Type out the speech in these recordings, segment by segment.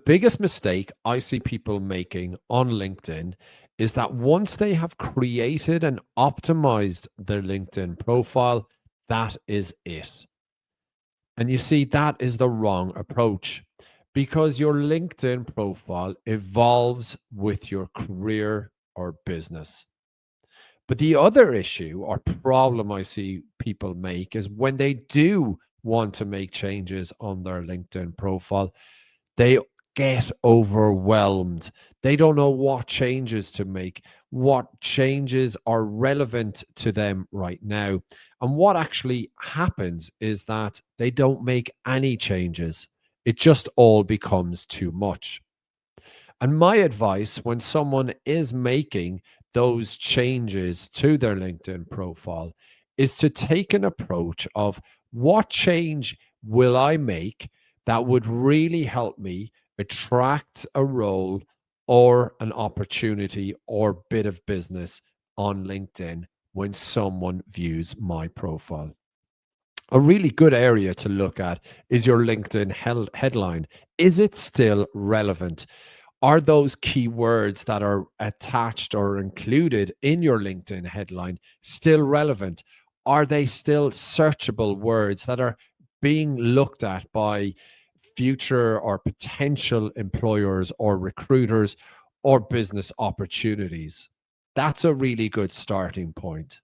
biggest mistake I see people making on LinkedIn is that once they have created and optimized their LinkedIn profile, that is it. And you see, that is the wrong approach because your LinkedIn profile evolves with your career or business. But the other issue or problem I see people make is when they do want to make changes on their LinkedIn profile, they get overwhelmed. They don't know what changes to make, what changes are relevant to them right now. And what actually happens is that they don't make any changes. It just all becomes too much. And my advice when someone is making those changes to their LinkedIn profile is to take an approach of what change will I make that would really help me attract a role or an opportunity or bit of business on LinkedIn when someone views my profile. A really good area to look at is your LinkedIn headline. Is it still relevant? Are those keywords that are attached or included in your LinkedIn headline still relevant? Are they still searchable words that are being looked at by future or potential employers or recruiters or business opportunities? That's a really good starting point.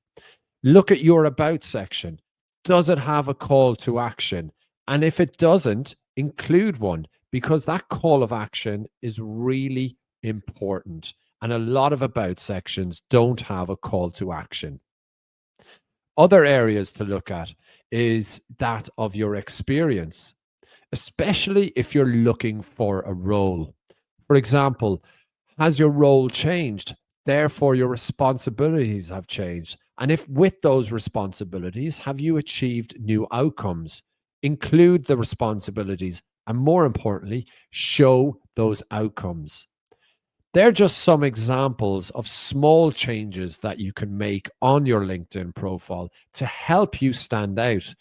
Look at your about section. Does it have a call to action? And if it doesn't, include one because that call of action is really important. And a lot of about sections don't have a call to action. Other areas to look at is that of your experience, especially if you're looking for a role. For example, has your role changed? Therefore, your responsibilities have changed. And if with those responsibilities, have you achieved new outcomes? Include the responsibilities and more importantly, show those outcomes. They're just some examples of small changes that you can make on your LinkedIn profile to help you stand out.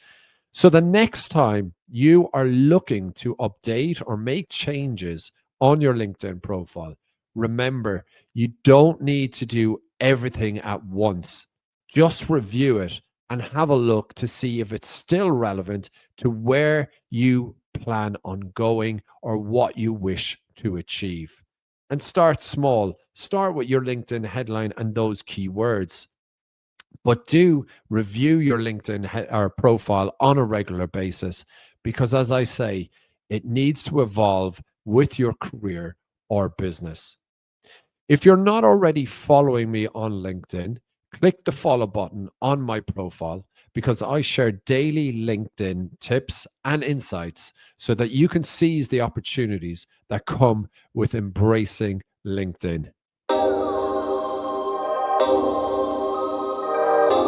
So the next time you are looking to update or make changes on your LinkedIn profile, remember you don't need to do everything at once. Just review it and have a look to see if it's still relevant to where you plan on going or what you wish to achieve. And start small. Start with your LinkedIn headline and those keywords. But do review your LinkedIn or profile on a regular basis because, as I say, it needs to evolve with your career or business. If you're not already following me on LinkedIn, click the follow button on my profile because I share daily LinkedIn tips and insights so that you can seize the opportunities that come with embracing LinkedIn.